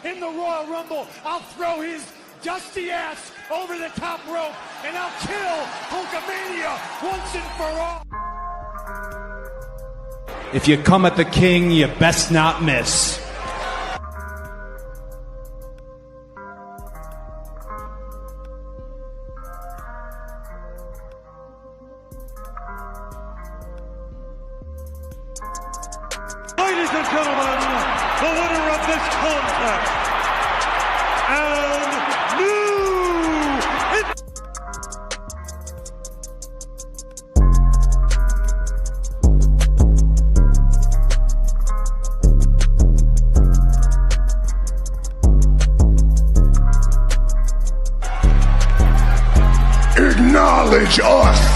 win in the Royal Rumble. I'll throw his dusty ass over the top rope, and I'll kill Hulkamania once and for all. If you come at the king, you best not miss. Ladies and gentlemen, the winner of this contest, and acknowledge us.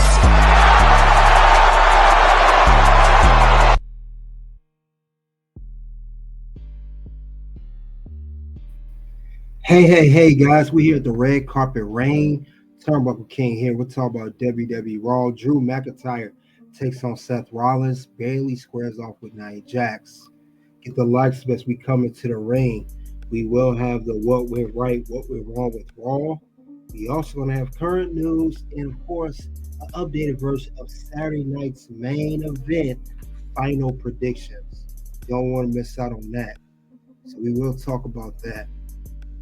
Hey, guys, we're here at the Red Carpet Reign. Turnbuckle King here. We'll talk about WWE Raw. Drew McIntyre takes on Seth Rollins. Bayley squares off with Nia Jax. Get the likes as we come into the ring. We will have the what went right, what went wrong with Raw. We also going to have current news and, of course, an updated version of Saturday night's main event, final predictions. You don't want to miss out on that. So we will talk about that.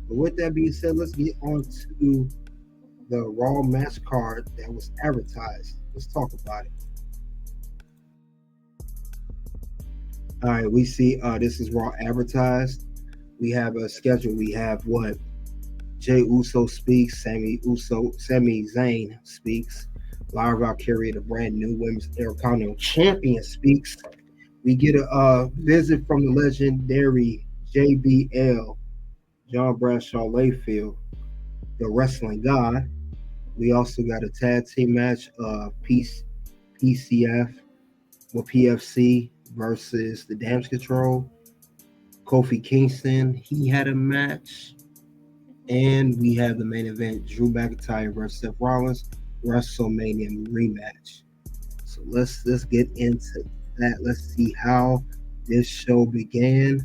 But with that being said, let's get on to the Raw match card that was advertised. Let's talk about it. All right, we see this is Raw advertised. We have a schedule. We have what? Jey Uso speaks. Sami Zayn speaks. Lyra Valkyria, the brand new Women's Intercontinental Champion, speaks. We get a visit from the legendary JBL, John Bradshaw Layfield, the wrestling god. We also got a tag team match, PCF or PFC versus the Damage Control. Kofi Kingston, he had a match. And we have the main event, Drew McIntyre versus Seth Rollins, WrestleMania rematch. So let's get into that. Let's see how this show began.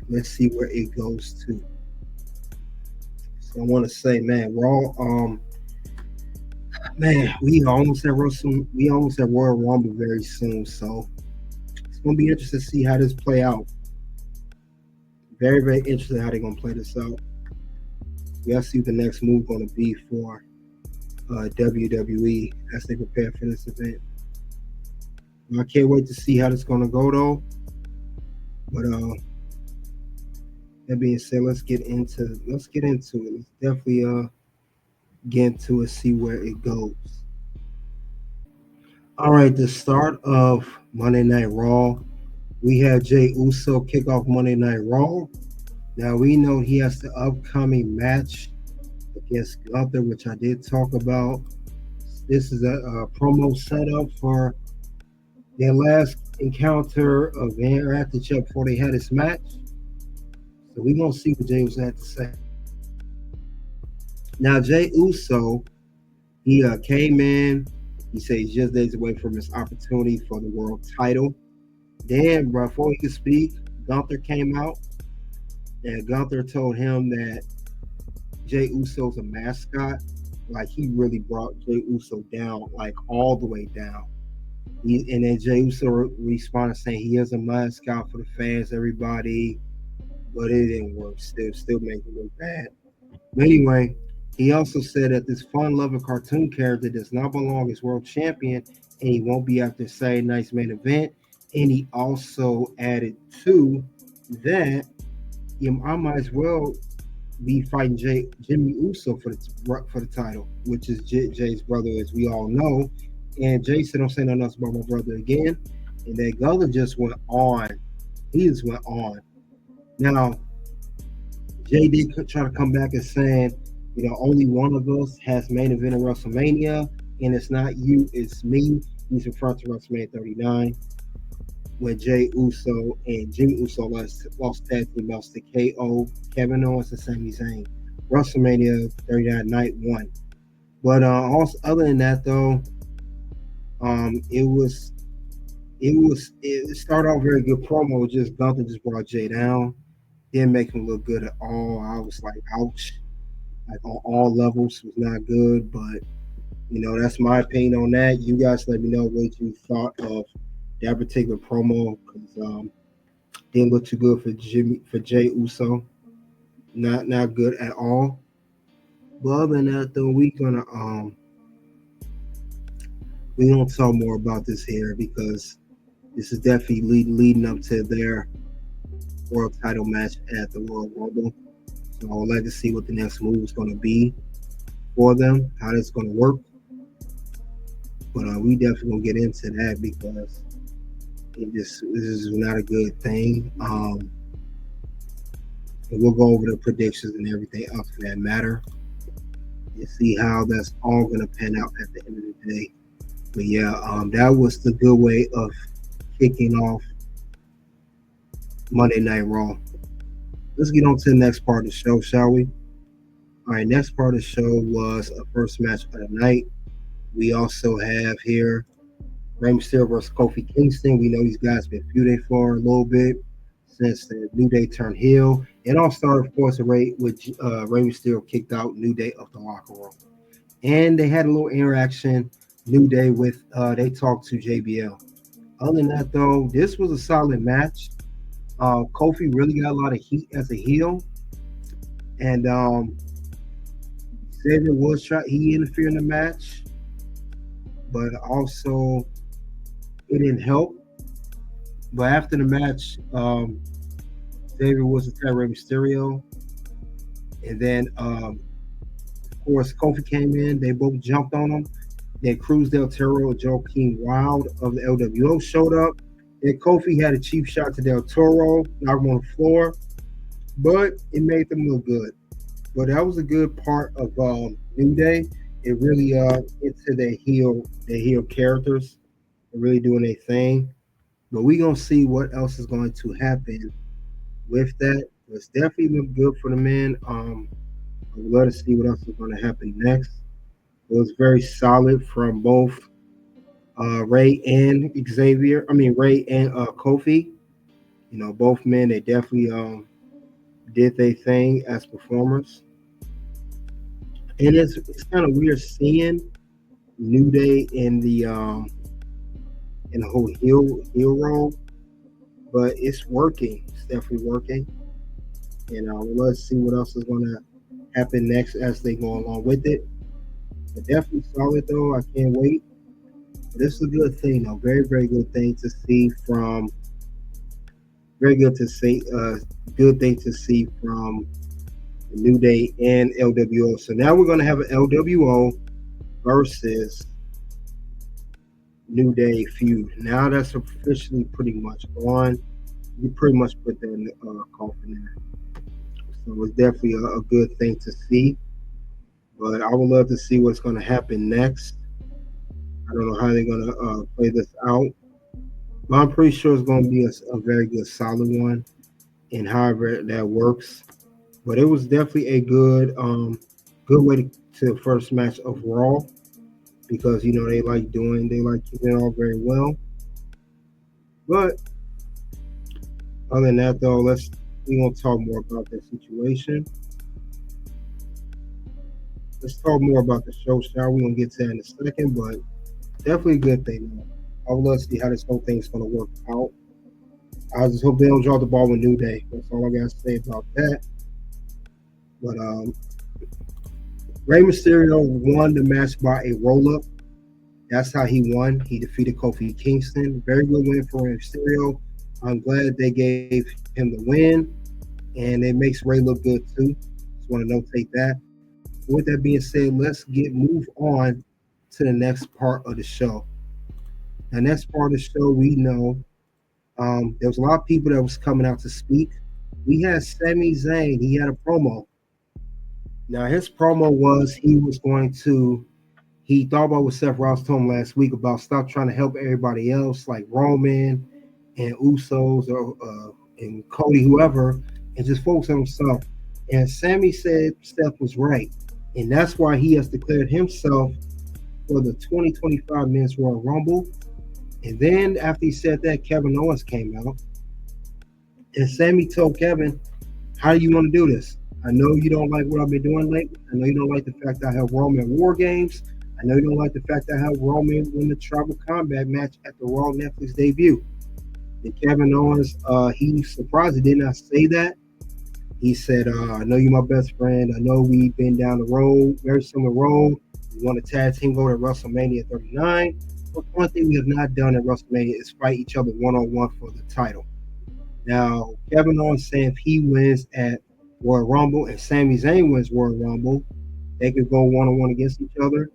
Let's see where it goes to. So I want to say, man, Raw, we almost at Royal Rumble very soon. So it's gonna be interesting to see how this play out. Very, very interesting how they're gonna play this out. We gotta see what the next move going to be for WWE as they prepare for this event. I can't wait to see how this is going to go, though. But that being said, let's get into it. Let's definitely get into it, see where it goes. All right, the start of Monday Night Raw. We had Jey Uso kick off Monday Night Raw. Now, we know he has the upcoming match against Gunther, which I did talk about. This is a promo setup for their last encounter of after Chuck before they had this match. So we're going to see what Jey Uso had to say. Now, Jey Uso, he came in. He said he's just days away from his opportunity for the world title. Then, before he could speak, Gunther came out. And Gunther told him that Jey Uso's a mascot. Like, he really brought Jey Uso down, like, all the way down. And then Jey Uso responded saying he is a mascot for the fans, everybody. But it didn't work. Still make it look bad. But anyway, he also said that this fun-loving cartoon character does not belong as world champion, and he won't be after Saturday night's main event. And he also added to that, I might as well be fighting Jimmy Uso for the title, which is Jay's brother, as we all know. And Jay said, "Don't say nothing else about my brother again." And then Gunther just went on. He just went on. Now, Jay did try to come back and saying, only one of us has main event in WrestleMania, and it's not you, it's me. He's referring to WrestleMania 39. When Jey Uso and Jimmy Uso lost tag team belts to KO, Kevin Owens, and Sami Zayn. WrestleMania 39 night 1. But also, other than that, though, it started off very good promo. Gunther just brought Jey down. didn't make him look good at all. I was like, ouch. Like on all levels was not good, but that's my opinion on that. You guys let me know what you thought of that particular promo because didn't look too good for Jay Uso. Not good at all. But other than that, though, we gonna talk more about this here because this is definitely leading up to their world title match at the Royal Rumble. So I would like to see what the next move is going to be for them, how that's going to work. But we definitely gonna get into that because this is not a good thing. And we'll go over the predictions and everything else for that matter and see how that's all going to pan out at the end of the day. But yeah, that was the good way of kicking off Monday Night Raw. Let's get on to the next part of the show, shall we? All right, next part of the show was a first match of the night. We also have here Rey Mysterio versus Kofi Kingston. We know these guys been feuding for a little bit since the New Day turned heel. It all started, of course, with Rey Mysterio kicked out New Day of the locker room. And they had a little interaction, New Day, with they talked to JBL. Other than that, though, this was a solid match. Kofi really got a lot of heat as a heel. And Xavier Woods he interfered in the match. But also it didn't help. But after the match, Xavier Woods attacked Rey Mysterio. And then of course Kofi came in, they both jumped on him. Then Cruz Del Toro and Joaquin Wilde of the LWO showed up. And Kofi had a cheap shot to Del Toro, knocked him on the floor, but it made them look good. But that was a good part of New Day. It really into their heel characters, and really doing their thing. But we're gonna see what else is going to happen with that. It's definitely looked good for the men. I would love to see what else is going to happen next. It was very solid from both Ray and Xavier. Ray and Kofi. Both men, they definitely did their thing as performers. And it's kind of weird seeing New Day in the whole heel role, but it's working. It's definitely working. And let's see what else is going to happen next as they go along with it. But definitely solid though. I can't wait. This is a good thing though. Very, very good thing to see from. Very good to see. Good thing to see from New Day and LWO. So now we're going to have an LWO versus New Day feud. Now that's officially pretty much on. You pretty much put that in the coffin there. So it's definitely a good thing to see. But I would love to see what's going to happen next. I don't know how they're going to play this out. But I'm pretty sure it's going to be a very good, solid one. And however that works. But it was definitely a good way to first match of Raw. Because, they like keeping it all very well. But other than that, though, we're going to talk more about that situation. Let's talk more about the show, shall we? We're going to get to that in a second, but definitely a good thing, man. I would love to see how this whole thing's going to work out. I just hope they don't drop the ball with New Day. That's all I got to say about that. But Rey Mysterio won the match by a roll-up. That's how he won. He defeated Kofi Kingston. Very good win for Rey Mysterio. I'm glad they gave him the win, and it makes Rey look good too. Just want to notate that. With that being said, let's move on to the next part of the show. The next part of the show, we know there was a lot of people that was coming out to speak. We had Sami Zayn. He had a promo. Now, his promo was he thought about what Seth Rollins told him last week about stop trying to help everybody else like Roman and Usos and Cody, whoever, and just focus on himself. And Sami said Seth was right. And that's why he has declared himself for the 2025 Men's Royal Rumble. And then after he said that, Kevin Owens came out. And Sami told Kevin, How do you want to do this? I know you don't like what I've been doing lately. I know you don't like the fact that I have Roman War Games. I know you don't like the fact that I have Roman win the Tribal Combat match at the Raw Netflix debut. And Kevin Owens, he surprised he did not say that. He said, I know you're my best friend. I know we've been down the road, very similar road. We want a tag team go to WrestleMania 39. But one thing we have not done at WrestleMania is fight each other one-on-one for the title. Now, Kevin Owens saying if he wins at Royal Rumble and Sami Zayn wins Royal Rumble, they could go one-on-one against each other.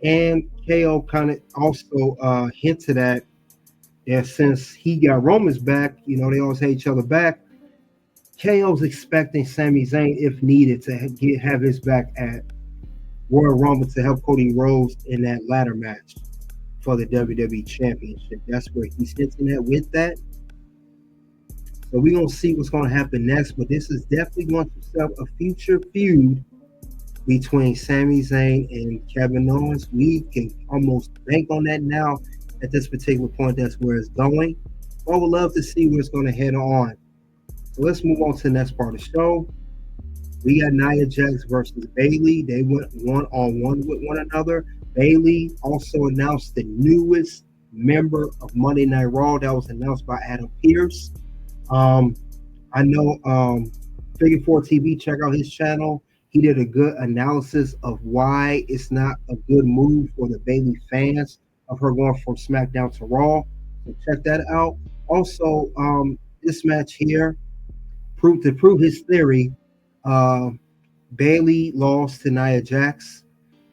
And KO kind of also hinted at that since he got Roman's back, you know, they always hate each other back. KO's expecting Sami Zayn, if needed, to have his back at Royal Rumble to help Cody Rhodes in that ladder match for the WWE Championship. That's where he's hinting at with that. So we're going to see what's going to happen next, but this is definitely going to set up a future feud between Sami Zayn and Kevin Owens. We can almost bank on that now at this particular point. That's where it's going. But I would love to see where it's going to head on. So let's move on to the next part of the show. We got Nia Jax versus Bayley. They went one-on-one with one another. Bayley also announced the newest member of Monday Night Raw. That was announced by Adam Pearce. I know Figure 4 TV, check out his channel. He did a good analysis of why it's not a good move for the Bayley fans of her going from SmackDown to Raw. So check that out. Also, this match here, to prove his theory, Bayley lost to Nia Jax.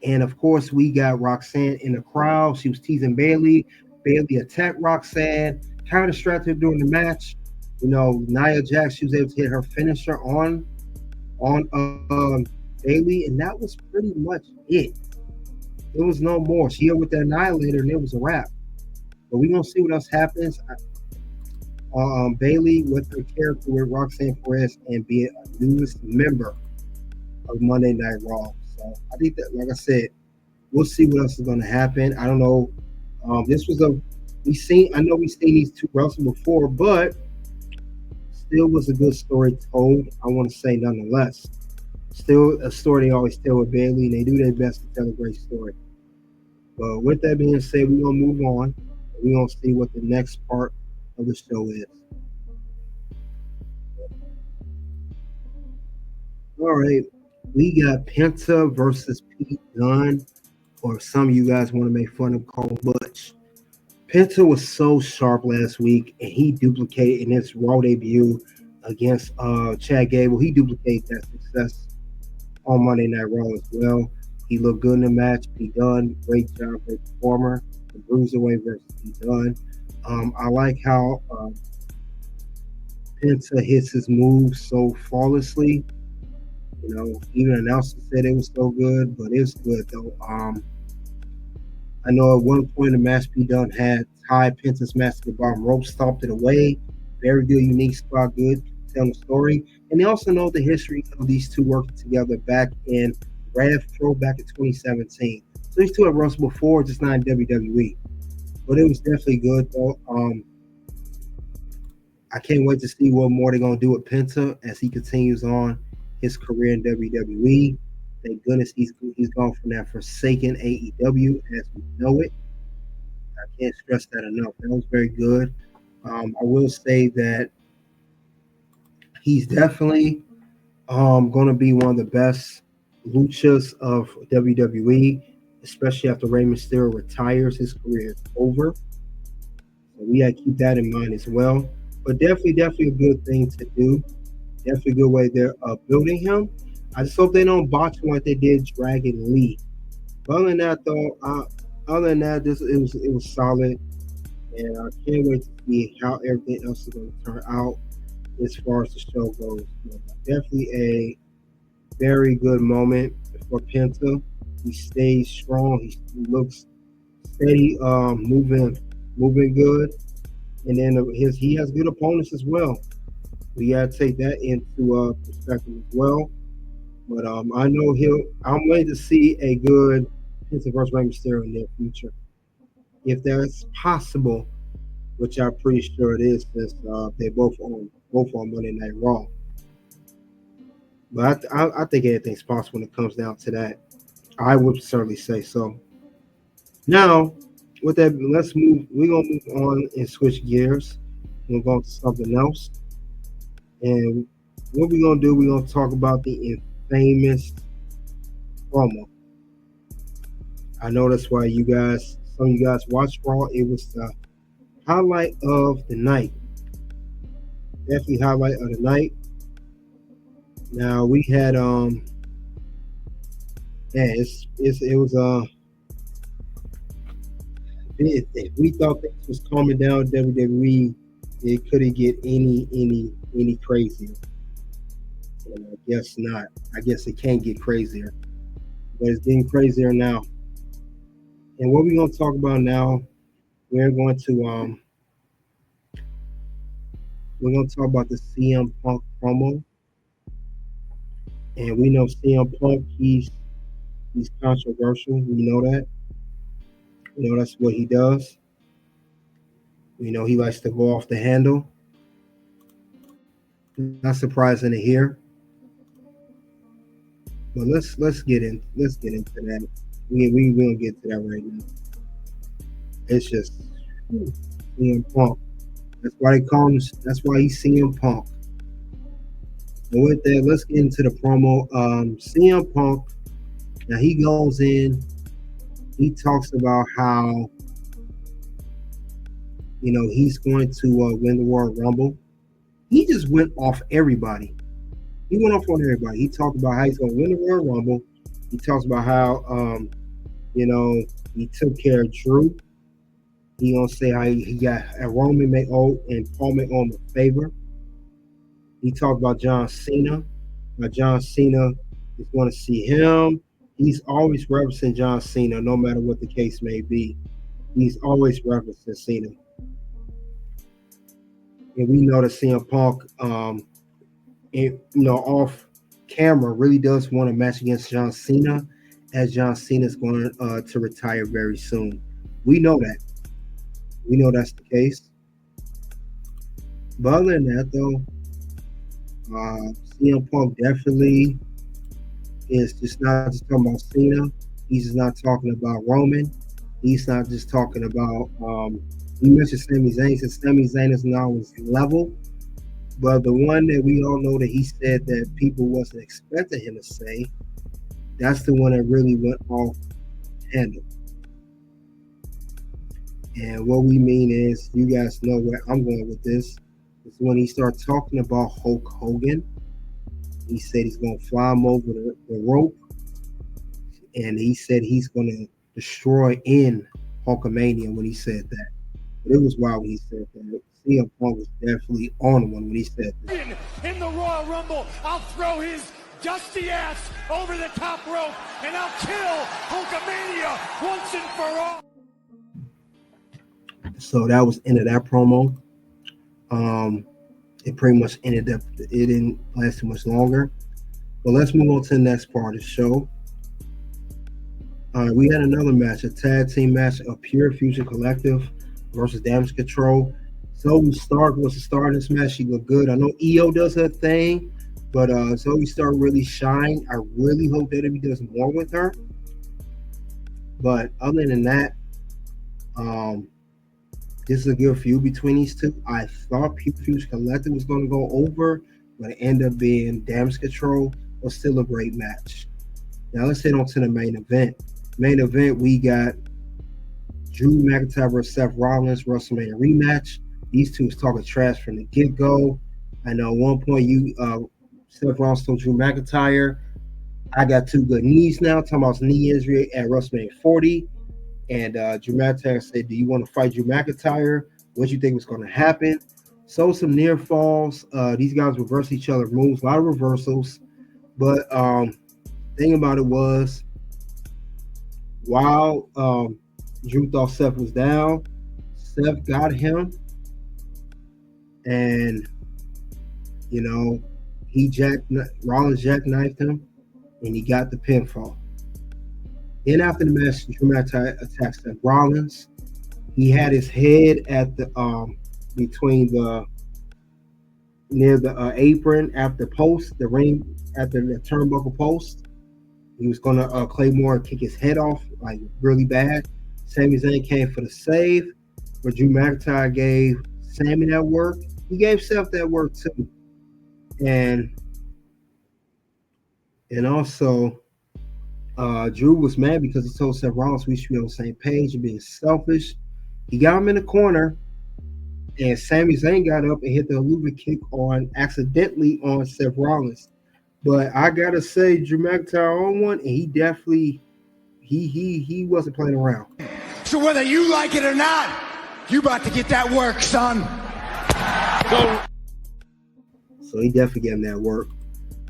And of course, we got Roxanne in the crowd. She was teasing Bayley. Bayley attacked Roxanne, kind of distracted her during the match. You know, Nia Jax, she was able to hit her finisher on Bayley, and that was pretty much it. There was no more. She hit with the Annihilator, and it was a wrap. But we're going to see what else happens. Bayley with her character with Roxanne Perez and be a newest member of Monday Night Raw. So I think that, like I said, we'll see what else is going to happen. I don't know. This was we've seen these two wrestle before, but still was a good story told. I want to say nonetheless. Still a story they always tell with Bayley, and they do their best to tell a great story. But with that being said, we're going to move on. We're going to see what the next part of the show is. All right. We got Penta versus Pete Dunne, or some of you guys want to make fun of call Butch. Penta was so sharp last week, and he duplicated in his Raw debut against Chad Gable. He duplicated that success on Monday Night Raw as well. He looked good in the match. Pete Dunne, great job, great performer. The Bruiserweight versus Pete Dunne. I like how Penta hits his moves so flawlessly. You know, even announcers said it was so good, but it's good though. I know at one point in the match, Pete Dunne had tied Penta's match to the bottom rope, stomped it away. Very good, unique spot, good, telling the story. And they also know the history of these two working together back in Rev Pro back in 2017. So these two have wrestled before, just not in WWE. But it was definitely good though. I can't wait to see what more they're going to do with Penta as he continues on his career in WWE. Thank goodness he's gone from that forsaken AEW as we know it. I can't stress that enough. That was very good. I will say that he's definitely going to be one of the best luchas of WWE, especially after Rey Mysterio retires. His career is over. So we got to keep that in mind as well. But definitely a good thing to do. Definitely a good way they're building him. I just hope they don't botch him like they did Dragon Lee. But other than that, though, it was solid, and I can't wait to see how everything else is going to turn out as far as the show goes. Definitely a very good moment for Penta. He stays strong. He looks steady, moving good, and then he has good opponents as well. We got to take that into perspective as well. But I know I'm waiting to see a good Penta versus Rey Mysterio in their future, if that's possible, which I'm pretty sure it is, since they're both on Monday Night Raw. But I think anything's possible when it comes down to that. I would certainly say so. Now, with that, let's move. We're gonna move on and switch gears. We're going to something else. And what we're gonna do, we're gonna talk about the infamous promo. I know that's why some of you guys watched Raw. It was the highlight of the night. Definitely highlight of the night. Now we had yeah, it was if we thought things was calming down WWE, it couldn't get any crazier. And I guess not. I guess it can't get crazier, but it's getting crazier now. And what we're gonna talk about now, we're going to talk about the CM Punk promo. And we know CM Punk, he's controversial. We know that. You know that's what he does. We know he likes to go off the handle. Not surprising to hear. But let's get into that. We gonna get to that right now. It's just CM Punk. That's why they call him. That's why he's CM Punk. And with that, let's get into the promo. CM Punk. Now he goes in. He talks about how he's going to win the Royal Rumble. He just went off everybody. He went off on everybody. He talked about how he's going to win the Royal Rumble. He talks about how he took care of Drew. He gonna say how he got a Roman may owe and Paul may owe him a favor. He talked about John Cena. Now John Cena is going to see him. He's always referencing John Cena, no matter what the case may be. He's always referencing Cena. And we know that CM Punk, off camera, really does want a match against John Cena, as John Cena is going to retire very soon. We know that. We know that's the case. But other than that, though, CM Punk definitely is just not just talking about Cena. He's just not talking about Roman. He's not just talking about. You mentioned Sami Zayn. He said Sami Zayn is not on his level. But the one that we all know that he said that people wasn't expecting him to say, that's the one that really went off handle. And what we mean is, you guys know where I'm going with this. It's when he started talking about Hulk Hogan. He said he's going to fly him over the rope. And he said he's going to destroy in Hulkamania when he said that. But it was wild when he said that. CM Punk was definitely on one when he said that. In the Royal Rumble, I'll throw his dusty ass over the top rope, and I'll kill Hulkamania once and for all. So that was end of that promo. It pretty much ended up. It didn't last too much longer. But let's move on to the next part of the show. We had another match, a tag team match of Pure Fusion Collective versus Damage Control. Zoe Stark was the star in this match. She looked good. I know EO does her thing, but Zoe Stark really shined. I really hope that WWE does more with her. But other than that, this is a good feud between these two. I thought Pure Fusion Collective was going to go over, but it ended up being Damage Control. Was still a great match. Now let's head on to the main event. Main event, we got Drew McIntyre versus Seth Rollins WrestleMania rematch. These two was talking trash from the get-go. I know at one point Seth Rollins told Drew McIntyre, I got two good knees now, talking about his knee injury at WrestleMania 40. And Drew McIntyre said, do you want to fight Drew McIntyre? What do you think was going to happen? So some near falls. These guys reversed each other moves, a lot of reversals. But thing about it was, while Drew thought Seth was down, Seth got him. And, Rollins jackknifed him, and he got the pinfall. Then after the match, Drew McIntyre attacked Seth Rollins. He had his head at the between the near the apron after post, the ring after the turnbuckle post. He was gonna Claymore kick his head off like really bad. Sami Zayn came for the save, but Drew McIntyre gave Sami that work. He gave Seth that work too, and also Drew was mad because he told Seth Rollins we should be on the same page and being selfish. He got him in the corner, and Sami Zayn got up and hit the Luger kick accidentally on Seth Rollins. But I gotta say, Drew McIntyre on one, and he definitely he wasn't playing around. So whether you like it or not, you about to get that work, son. Go. So he definitely gave him that work.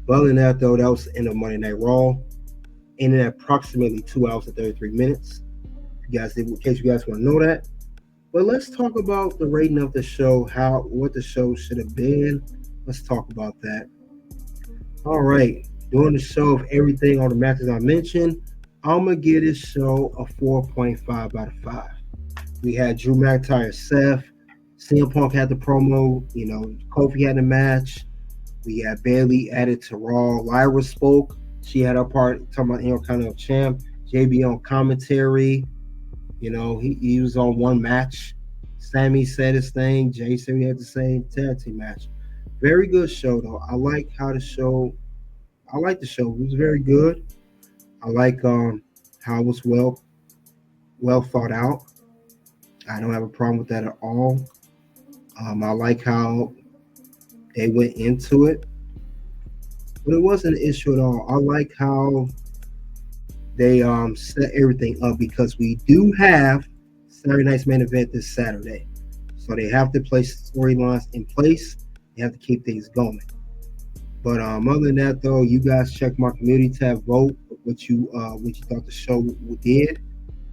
But other than that, though, that was the end of Monday Night Raw. Ended at approximately 2 hours and 33 minutes. In case you guys want to know that. But let's talk about the rating of the show, what the show should have been. Let's talk about that. All right. During the show of everything on the matches I mentioned, I'm going to give this show a 4.5 out of 5. We had Drew McIntyre, Seth. CM Punk had the promo. Kofi had the match. We had Bayley added to Raw. Lyra spoke. She had her part talking about Intercontinental Champ. JB on commentary. He was on one match. Sammy said his thing. Jay said we had the same tag team match. Very good show, though. I like the show. It was very good. I like how it was well thought out. I don't have a problem with that at all. I like how they went into it. But it wasn't an issue at all. I like how they set everything up because we do have Saturday night's main event this Saturday. So they have to place storylines in place. They have to keep things going. But other than that, though, you guys check my community tab, vote what you thought the show did.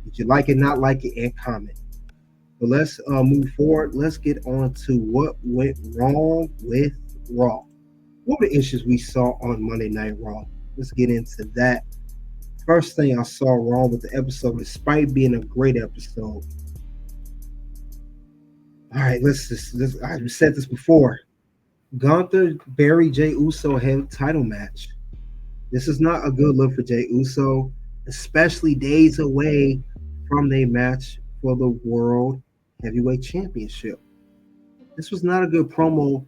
Did you like it, not like it, and comment. But let's move forward. Let's get on to what went wrong with Raw. What were the issues we saw on Monday Night Raw? Let's get into that. First thing I saw wrong with the episode, despite being a great episode. All right, I've said this before. Gunther, Barry, Jey Uso had title match. This is not a good look for Jey Uso, especially days away from their match for the World Heavyweight Championship. This was not a good promo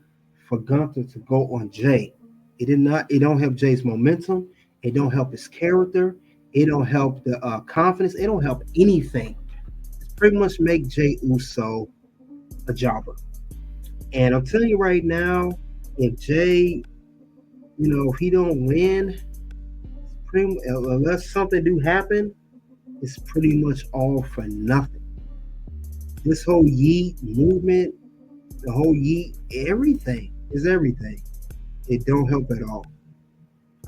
for Gunther to go on Jey. It don't help Jey's momentum. It don't help his character. It don't help the confidence. It don't help anything. It's pretty much make Jey Uso a jobber. And I'm telling you right now, if Jey, if he don't win, unless something do happen, it's pretty much all for nothing. This whole Yeet movement, the whole Yeet, everything is everything. It don't help at all.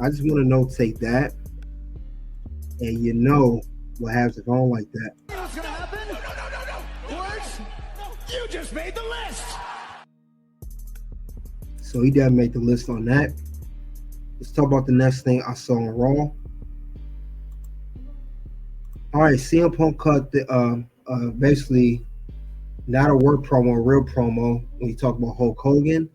I just want to notate that. And what happens if I don't like that. You know what's gonna happen? No. Words? No. You just made the list. So he didn't make the list on that. Let's talk about the next thing I saw on Raw. All right, CM Punk cut the basically not a word promo, a real promo when he talked about Hulk Hogan.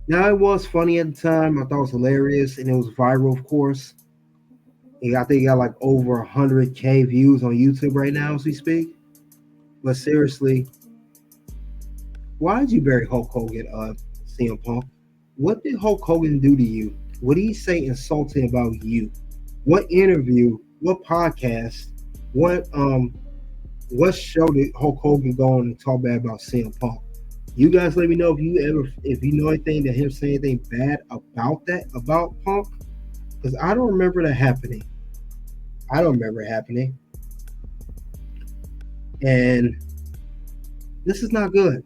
Now it was funny at the time. I thought it was hilarious, and it was viral, of course. I think he got like over 100K views on YouTube right now as we speak. But seriously, why did you bury Hulk Hogan, CM Punk? What did Hulk Hogan do to you? What did he say insulting about you? What interview, what podcast, what show did Hulk Hogan go on and talk bad about CM Punk? You guys let me know if you know anything that him saying anything bad about Punk. Because I don't remember that happening. I don't remember it happening. And this is not good.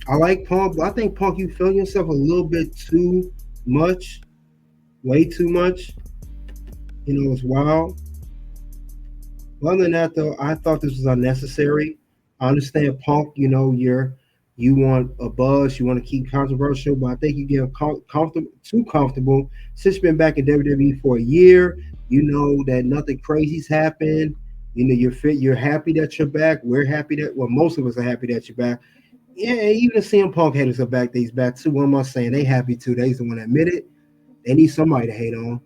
I like Punk, but I think Punk, you feeling yourself a little bit too much. Way too much. It's wild. Other than that, though, I thought this was unnecessary. I understand Punk, you want a buzz, you want to keep controversial, but I think you get too comfortable. Since you've been back in WWE for a year, you know that nothing crazy's happened. You're fit, you're happy that you're back. We're happy most of us are happy that you're back. Yeah, even the CM Punk haters are back. These back too. What am I saying? They happy too. They's the one that admit it. They need somebody to hate on.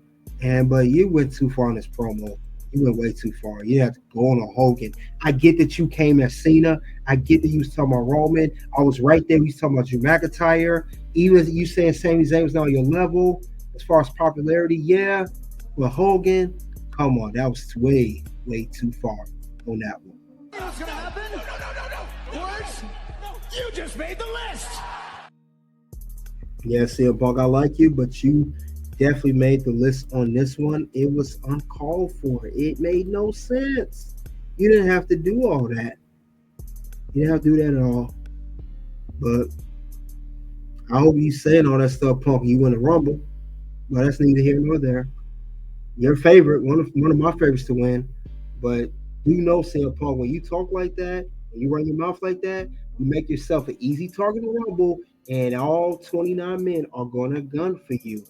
But you went too far in this promo. You went way too far. You have to go on a Hogan. I get that you came as Cena. I get that you was talking about Roman. I was right there. We was talking about Drew McIntyre. Even you saying Sami Zayn was not on your level as far as popularity. Yeah, but Hogan, come on, that was way too far on that one. What's gonna happen? No. Words? No. You just made the list. Yeah, CM Punk, I like you, but you definitely made the list on this one. It was uncalled for. It made no sense. You didn't have to do all that. You didn't have to do that at all. But I hope you saying all that stuff, Punk. You win the Rumble, but that's neither here nor there. Your favorite, one of my favorites to win, but you know, CM Punk, when you talk like that, when you run your mouth like that, you make yourself an easy target to Rumble, and all 29 men are going to gun for you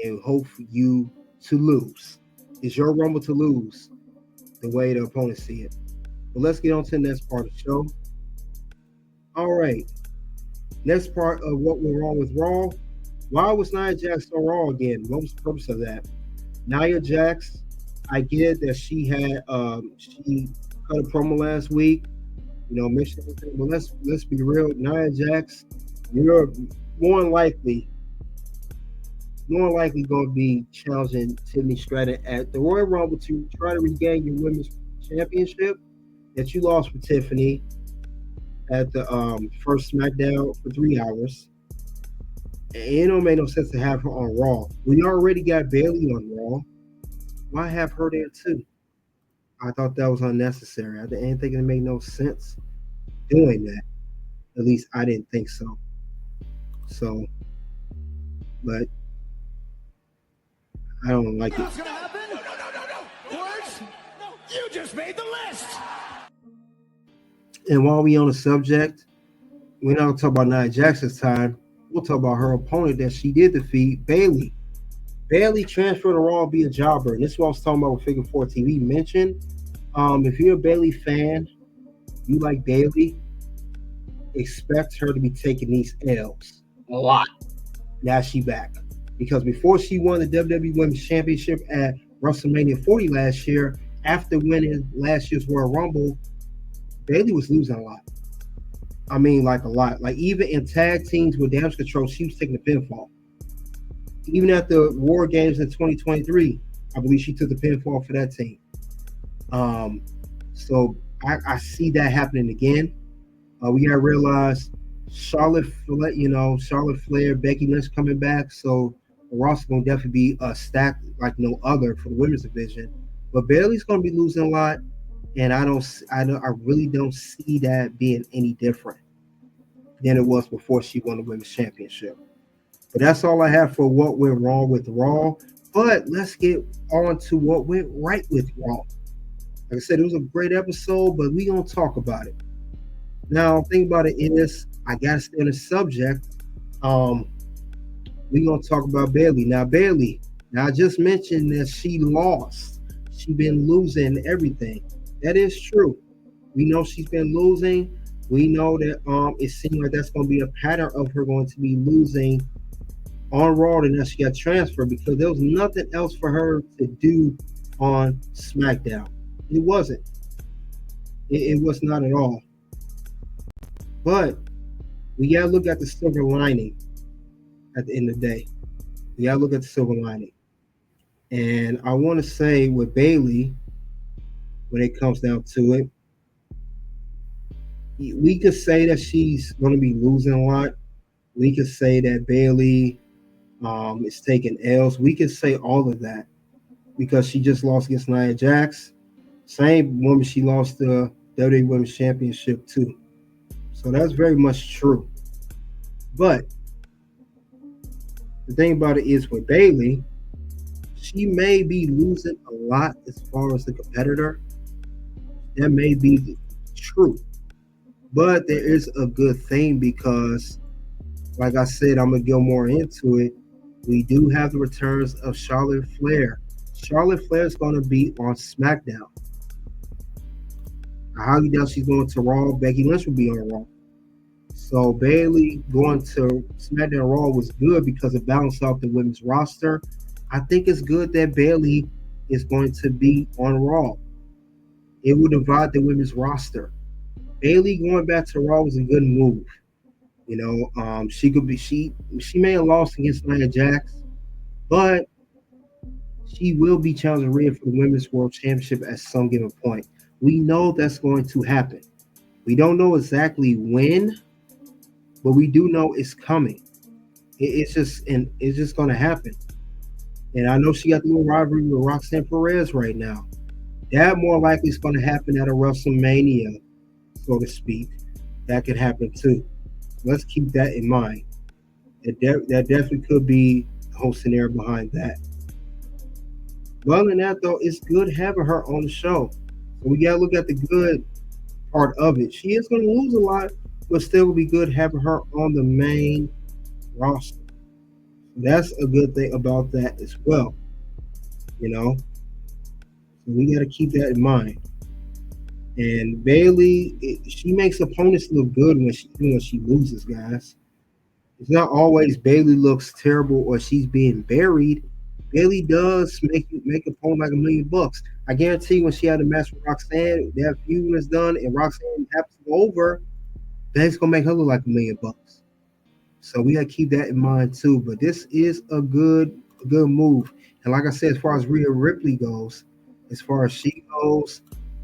and hope for you to lose. It's your Rumble to lose the way the opponents see it. But let's get on to the next part of the show. All right. Next part of what went wrong with Raw. Why was Nia Jax on Raw again? What was the purpose of that? Nia Jax, I get that she had she cut a promo last week, mentioned everything. But let's be real, Nia Jax, you're more than likely going to be challenging Tiffany Stratton at the Royal Rumble to try to regain your women's championship that you lost for Tiffany at the first SmackDown for 3 hours. And it don't make no sense to have her on Raw. We already got Bayley on Raw. Why have her there too? I thought that was unnecessary. I didn't think it made no sense doing that. At least I didn't think so. But I don't like it. What's gonna happen? No. Words? No. You just made the list. And while we on the subject, we're not gonna talk about Nia Jax this time. We'll talk about her opponent that she did defeat, Bayley. Bayley transferred to Raw to be a jobber. And this is what I was talking about with Figure 4 TV. Mentioned, if you're a Bayley fan, you like Bayley, expect her to be taking these L's a lot. Now she back. Because before she won the WWE Women's Championship at WrestleMania 40 last year, after winning last year's Royal Rumble, Bayley was losing a lot. I mean, like a lot. Like even in tag teams with Damage Control, she was taking the pinfall. Even at the War Games in 2023, I believe she took the pinfall for that team. So I see that happening again. We gotta realize Charlotte Flair, Becky Lynch coming back, so the roster gonna definitely be stacked like no other for the women's division. But Bayley's gonna be losing a lot, and I really don't see that being any different than it was before she won the women's championship. But that's all I have for what went wrong with Raw. But let's get on to what went right with Raw. Like I said, it was a great episode, but we're going to talk about it. Now, the thing about it is, I got to stay on the subject. We're going to talk about Bayley. Now, Bayley, I just mentioned that she lost. She's been losing everything. That is true. We know she's been losing. We know that it seems like that's going to be a pattern of her going to be losing on Raw, and then she got transferred because there was nothing else for her to do on SmackDown. It wasn't. It was not at all. But we got to look at the silver lining at the end of the day. We got to look at the silver lining. And I want to say with Bayley, when it comes down to it, we could say that she's going to be losing a lot. We could say that Bayley is taking L's. We could say all of that because she just lost against Nia Jax. Same woman she lost the WWE Women's Championship to. So that's very much true. But the thing about it is with Bayley, she may be losing a lot as far as the competitor. That may be true. But there is a good thing because, like I said, I'm going to go more into it. We do have the returns of Charlotte Flair. Charlotte Flair is going to be on SmackDown. I highly doubt she's going to Raw. Becky Lynch will be on Raw. So Bayley going to SmackDown Raw was good because it balanced out the women's roster. I think it's good that Bayley is going to be on Raw. It will divide the women's roster. Bayley going back to Raw was a good move. She may have lost against Nia Jax, but she will be challenging Rhea for the Women's World Championship at some given point. We know that's going to happen. We don't know exactly when, but we do know it's coming. It's just going to happen. And I know she got the little rivalry with Roxanne Perez right now. That more likely is going to happen at a WrestleMania, so to speak. That could happen too. Let's keep that in mind. That definitely could be the whole scenario behind that. But other than that, though, it's good having her on the show. So we got to look at the good part of it. She is going to lose a lot, but still will be good having her on the main roster. That's a good thing about that as well. So we got to keep that in mind. And Bayley, she makes opponents look good when she loses, guys. It's not always Bayley looks terrible or she's being buried. Bayley does make a opponent like $1 million. I guarantee when she had a match with Roxanne, that feud is done, and Roxanne happens to go over, Bayley's gonna make her look like $1 million. So we gotta keep that in mind too. But this is a good move. And like I said, as far as Rhea Ripley goes,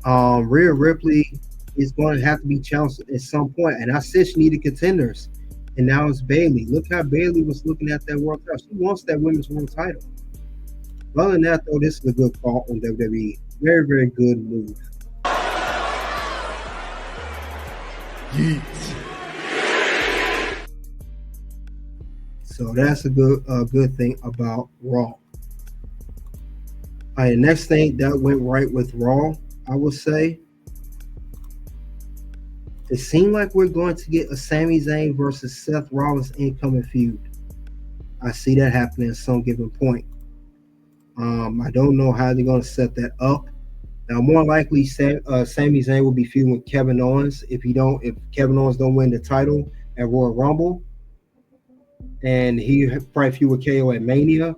Rhea Ripley is going to have to be challenged at some point. And I said she needed contenders. And now it's Bayley. Look how Bayley was looking at that world title. She wants that women's world title. Other than that, though, this is a good call on WWE. Very, very good move. Yeet. So that's a good thing about Raw. All right, next thing that went right with Raw, I would say, it seemed like we're going to get a Sami Zayn versus Seth Rollins incoming feud. I see that happening at some given point. I don't know how they're going to set that up. Now, more likely, Sami Zayn will be feuding with Kevin Owens if Kevin Owens don't win the title at Royal Rumble, and he probably feud with KO at Mania.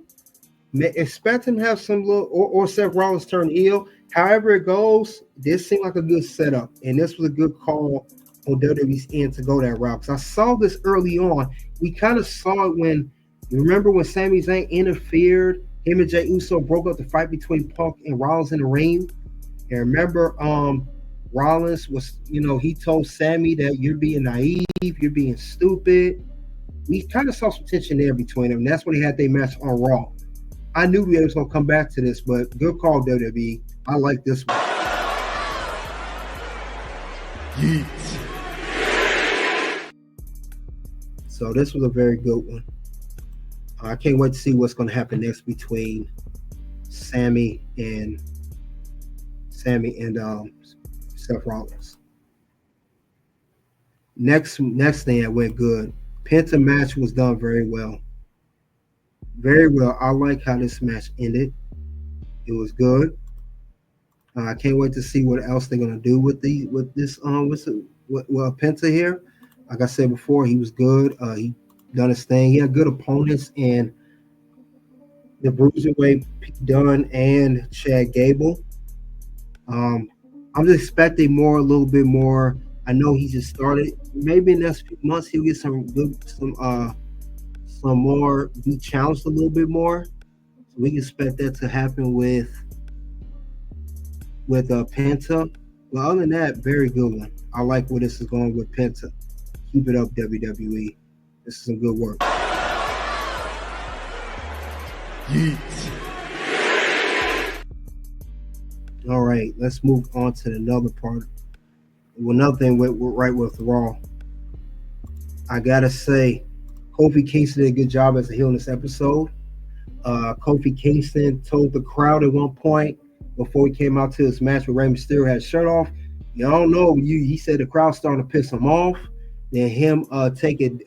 Expect him to have some little or Seth Rollins turn heel. However it goes, this seemed like a good setup, and this was a good call on WWE's end to go that route. Because I saw this early on. We kind of saw it when Sami Zayn interfered. Him and Jey Uso broke up the fight between Punk and Rollins in the ring. And remember, Rollins was, he told Sami that you're being naive, you're being stupid. We kind of saw some tension there between them. And that's when they had their match on Raw. I knew we was going to come back to this, but good call, WWE. I like this one. Yeet. So this was a very good one. I can't wait to see what's going to happen next between Sami and Seth Rollins. Next thing that went good. Penta match was done very well. Very well. I like how this match ended. It was good. I can't wait to see what else they're gonna do with Penta here. Like I said before, he was good. He done his thing. He had good opponents, and the Bruiserweight Pete Dunne and Chad Gable. I'm just expecting a little bit more. I know he just started. Maybe in the next few months he'll get some more, be challenged a little bit more. So we can expect that to happen with Penta. But other than that, very good one. I like where this is going with Penta. Keep it up, WWE. This is some good work. Yeet. All right, let's move on to another part. Another thing went right with Raw. I gotta say, Kofi Kingston did a good job as a heel in this episode. Kofi Kingston told the crowd at one point before he came out to his match with Rey Mysterio, had his shirt off. Y'all know he said the crowd starting to piss him off. Then him taking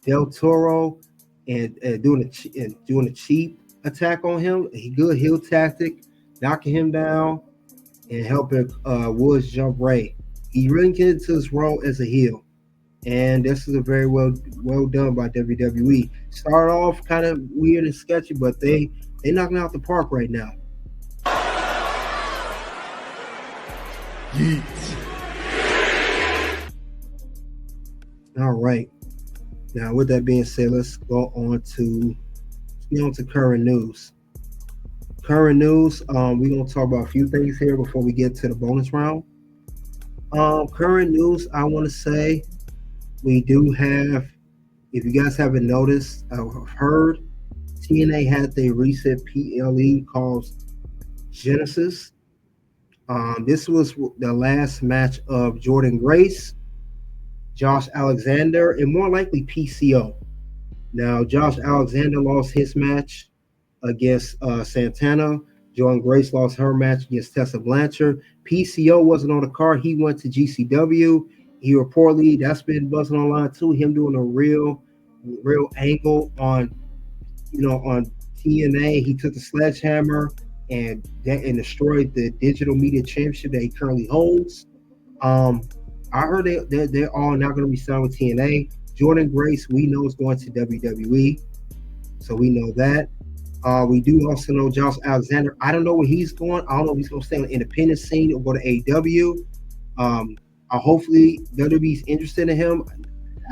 Del Toro and doing a cheap attack on him. A good heel tactic, knocking him down and helping Woods jump Rey. He really get into his role as a heel. And this is a very well done by WWE. Started off kind of weird and sketchy, but they knocking out the park right now. Yeet. All right. Now, with that being said, let's go on to current news. Current news. We're gonna talk about a few things here before we get to the bonus round. Current news. I want to say we do have. If you guys haven't noticed, I've heard TNA had their recent PLE called Genesis. This was the last match of Jordan Grace, Josh Alexander, and more likely PCO. Now, Josh Alexander lost his match against Santana. Jordan Grace lost her match against Tessa Blanchard. PCO wasn't on the card. He went to GCW. He reportedly, that's been buzzing online too, him doing a real angle on TNA. He took the sledgehammer and destroyed the digital media championship that he currently holds. I heard they're all not going to be signed with TNA. Jordan Grace, we know, is going to WWE, so we know that. We do also know Josh Alexander. I don't know where he's going. I don't know if he's going to stay on the independent scene or go to AEW. Hopefully, WWE's interested in him.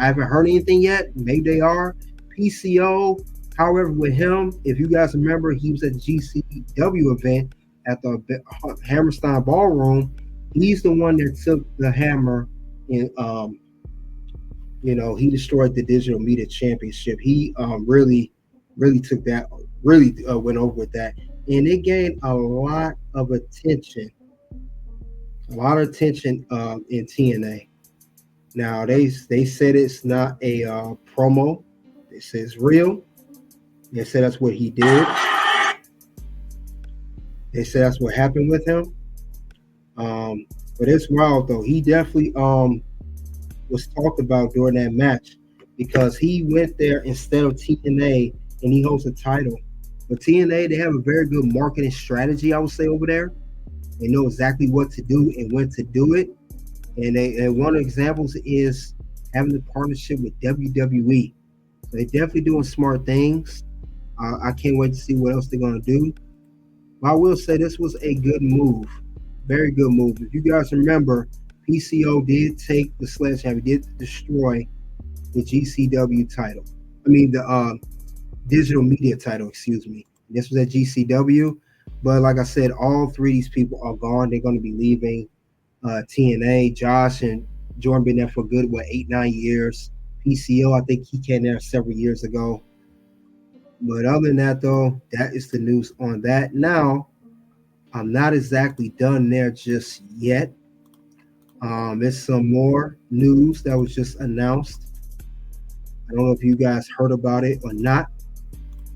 I haven't heard anything yet. Maybe they are. PCO, however, with him, if you guys remember, he was at the GCW event at the Hammerstein Ballroom. He's the one that took the hammer and he destroyed the digital media championship. He really took that, went over with that, and it gained a lot of attention. In TNA. Now they said it's not a promo. They say it's real. They said that's what he did. They said that's what happened with him. But it's wild though. He definitely was talked about during that match because he went there instead of TNA and he holds a title. But TNA, they have a very good marketing strategy, I would say, over there. They know exactly what to do and when to do it. And one of the examples is having a partnership with WWE. So they're definitely doing smart things. I can't wait to see what else they're going to do. But I will say this was a good move. Very good move. If you guys remember, PCO did take the sledgehammer, did destroy the GCW title. I mean, the digital media title, excuse me. This was at GCW. But like I said, all three of these people are gone. They're going to be leaving TNA. Josh and Jordan been there for good, 8-9 years. PCO, I think he came there several years ago. But other than that, though, that is the news on that. Now, I'm not exactly done there just yet. There's some more news that was just announced. I don't know if you guys heard about it or not.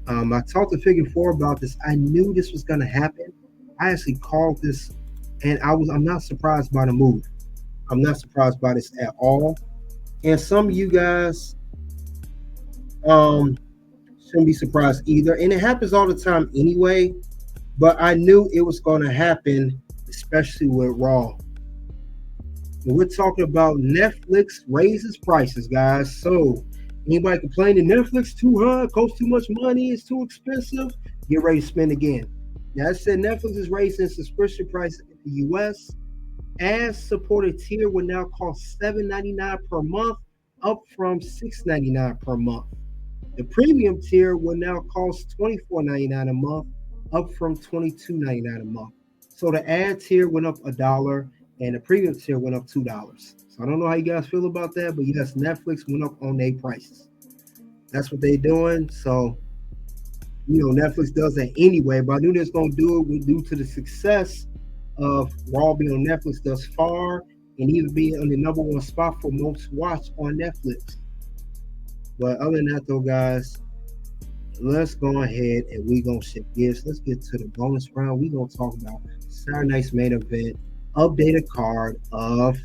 I talked to Figure 4 about this. I knew this was going to happen. I actually called this, and I'm not surprised by the move. I'm not surprised by this at all. And some of you guys shouldn't be surprised either. And it happens all the time anyway, but I knew it was going to happen, especially with Raw. And we're talking about Netflix raises prices, guys. So anybody complaining Netflix too high, costs too much money, it's too expensive, get ready to spend again. Now, I said Netflix is raising subscription prices in the U.S. As supported tier will now cost $7.99 per month, up from $6.99 per month. The premium tier will now cost $24.99 a month, up from $22.99 a month. So the ad tier went up $1, and the premium tier went up $2. So I don't know how you guys feel about that, but yes, Netflix went up on their prices. That's what they're doing. So, Netflix does that anyway, but I knew they was going to do it due to the success of Raw being on Netflix thus far and even being on the number one spot for most watched on Netflix. But other than that, though, guys, let's go ahead and we're going to shift gears. Let's get to the bonus round. We're going to talk about Saturday night's main event, updated card of,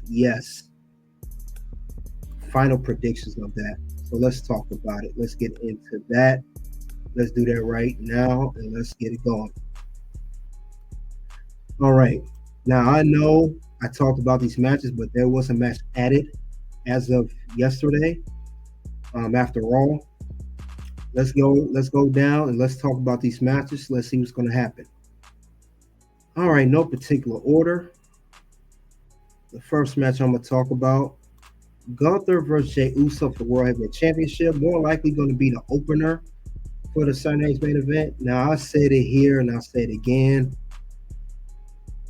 final predictions of that. So let's talk about it. Let's get into that. Let's do that right now, and let's get it going. All right. Now, I know I talked about these matches, but there was a match added as of yesterday. After all, let's go down and let's talk about these matches. Let's see what's going to happen. All right, no particular order. The first match I'm going to talk about, Gunther versus Jey Uso for the World Heavyweight Championship. More likely going to be the opener for the Sunday's main event. Now, I said it here and I'll say it again.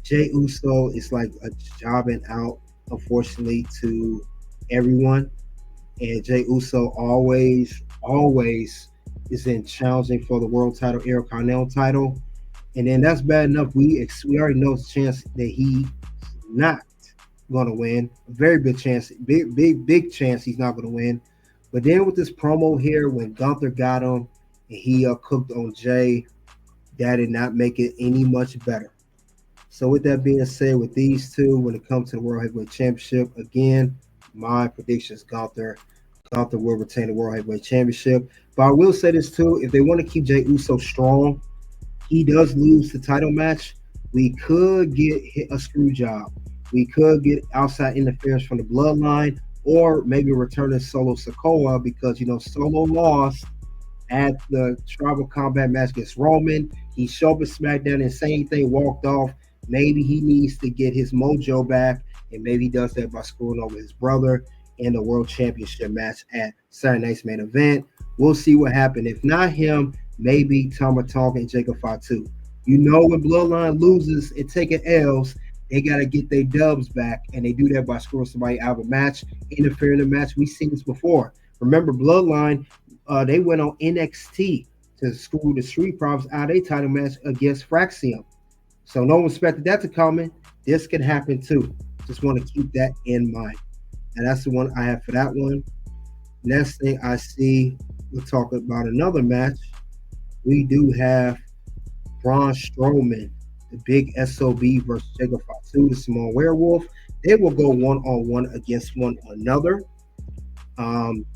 Jey Uso is like a jobbing out, unfortunately, to everyone. And Jey Uso always is in challenging for the world title, Intercontinental title. And then that's bad enough. We already know the chance that he's not going to win. A very big chance, big chance he's not going to win. But then with this promo here, when Gunther got him and he cooked on Jey, that did not make it any much better. So with that being said, with these two, when it comes to the World Heavyweight Championship, again, my prediction is Gunther will retain the World Heavyweight Championship. But I will say this too, if they want to keep Jey Uso strong, he does lose the title match, we could get a screw job. We could get outside interference from the bloodline, or maybe returning Solo Sikoa, because Solo lost at the Tribal Combat match against Roman. He showed up at SmackDown and same thing, walked off. Maybe he needs to get his mojo back, and maybe he does that by screwing over his brother in the World Championship match at Saturday night's main event. We'll see what happens. If not him, maybe Tama Tonga and Jacob Fatu. When Bloodline loses and taking L's, they got to get their dubs back, and they do that by screwing somebody out of a match, interfering in the match. We've seen this before. Remember, Bloodline, they went on NXT to screw the Street Profits out of a title match against Fraxium. So no one expected that to come in. This can happen too. Just want to keep that in mind. And that's the one I have for that one. Next thing I see, we'll talk about another match. We do have Braun Strowman, the big SOB versus Jacob Fatu, the small werewolf. They will go one-on-one against one another.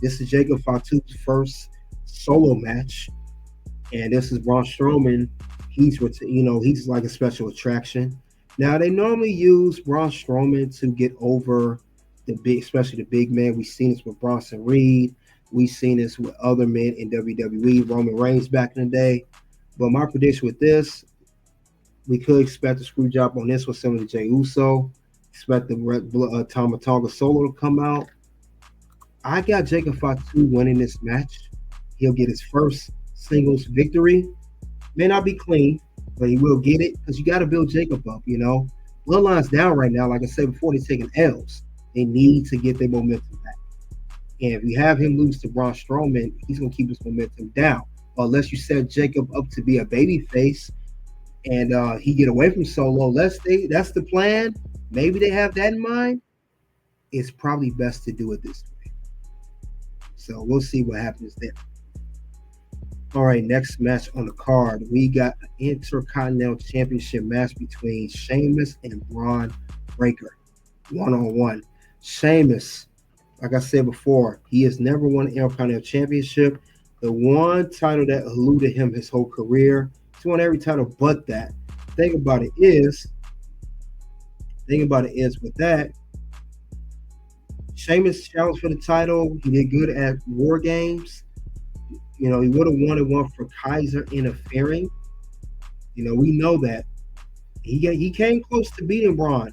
This is Jacob Fatu's first solo match. And this is Braun Strowman. He's like a special attraction. Now, they normally use Braun Strowman to get over especially the big man. We've seen this with Bronson Reed. We've seen this with other men in WWE, Roman Reigns back in the day. But my prediction with this, we could expect a screw job on this one, similar to Jey Uso. Expect the Tama Tonga solo to come out. I got Jacob Fatu winning this match. He'll get his first singles victory. May not be clean, but he will get it, because you got to build Jacob up, Bloodline's down right now. Like I said before, they're taking L's. They need to get their momentum back. And if you have him lose to Braun Strowman, he's going to keep his momentum down. Unless you set Jacob up to be a baby face and he get away from Solo. That's the plan. Maybe they have that in mind. It's probably best to do it this way. So we'll see what happens there. All right, next match on the card. We got an Intercontinental Championship match between Sheamus and Braun Breaker. One-on-one. Sheamus, like I said before, he has never won an Intercontinental Championship. The one title that eluded him his whole career. He's won every title but that. Thing about it is with that, Sheamus challenged for the title. He did good at War Games. He would have wanted one for Kaiser interfering. We know that. He came close to beating Braun.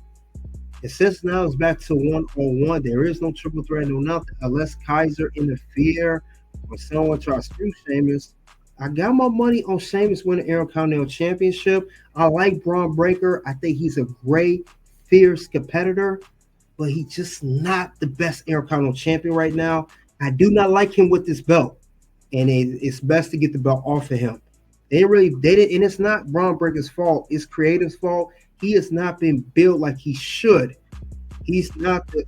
And since now it's back to one-on-one, there is no triple threat, no nothing, unless Kaiser interfere or someone tries to screw Sheamus. I got my money on Sheamus winning Intercontinental Championship. I like Braun Breaker. I think he's a great, fierce competitor, but he's just not the best Intercontinental Champion right now. I do not like him with this belt, and it's best to get the belt off of him. They didn't, and it's not Braun Breaker's fault. It's creative's fault. He has not been built like he should. He's not that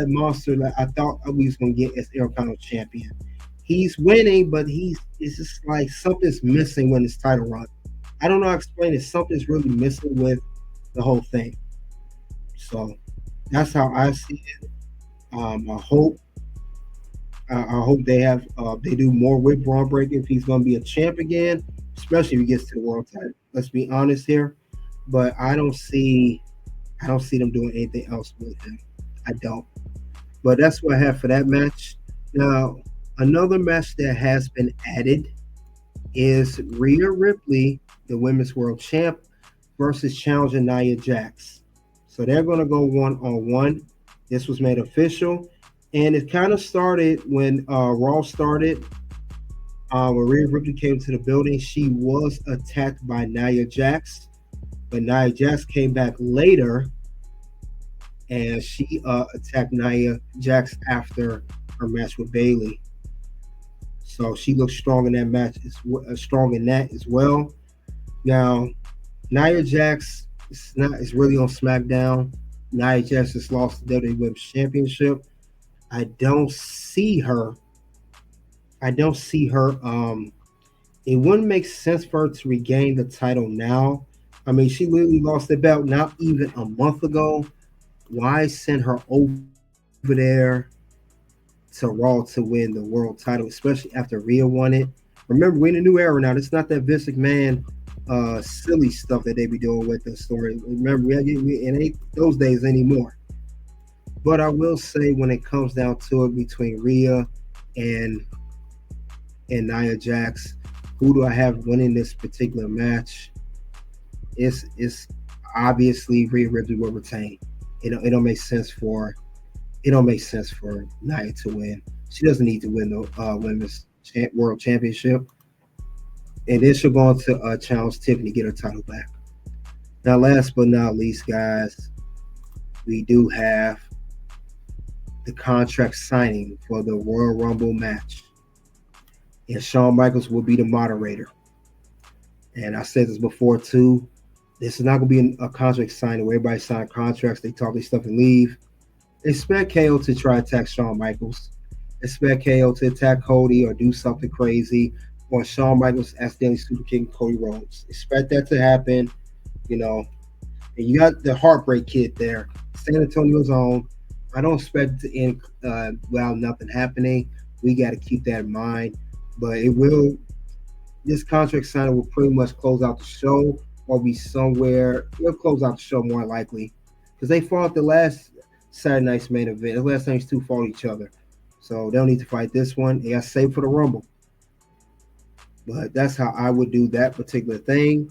monster that I thought we was going to get as Intercontinental Champion. He's winning, but it's just like something's missing when his title run. I don't know how to explain it. Something's really missing with the whole thing. So that's how I see it. I hope they do more with Braun Breaker if he's going to be a champ again, especially if he gets to the world title. Let's be honest here, but I don't see them doing anything else with him. I don't. But that's what I have for that match. Now, another match that has been added is Rhea Ripley, the Women's World Champ, versus challenger Nia Jax. So they're going to go 1-on-1. This was made official. And it kind of started when Raw started. When Rhea Ripley came to the building, she was attacked by Nia Jax. But Nia Jax came back later and she attacked Nia Jax after her match with Bayley. So she looked strong in that match, strong in that as well. Now, Nia Jax is really on SmackDown. Nia Jax just lost the WWE Women's Championship. I don't see her. It wouldn't make sense for her to regain the title now. I mean, she literally lost the belt not even a month ago. Why send her over there to Raw to win the world title, especially after Rhea won it? Remember, we're in a new era now. It's not that Vince McMahon silly stuff that they be doing with the story. Remember, it ain't those days anymore. But I will say, when it comes down to it, between Rhea and Nia Jax, who do I have winning this particular match? It's obviously Rhea Ripley will retain. It don't make sense for Nia to win. She doesn't need to win the women's world championship. And then she'll go on to challenge Tiffany to get her title back. Now, last but not least, guys, we do have the contract signing for the Royal Rumble match. And Shawn Michaels will be the moderator. And I said this before, too. This is not going to be a contract signing where everybody sign contracts, they talk their stuff and leave. Expect KO to try to attack Shawn Michaels. Expect KO to attack Cody or do something crazy. Or Shawn Michaels accidentally super kicking Cody Rhodes. Expect that to happen, And you got the Heartbreak Kid there. San Antonio's own. I don't expect it to end without nothing happening. We got to keep that in mind. But this contract signing will pretty much close out the show or be somewhere. It'll close out the show more likely. Because they fought the last Saturday night's main event. The last time these two fought each other. So they don't need to fight this one. They got to save for the Rumble. But that's how I would do that particular thing.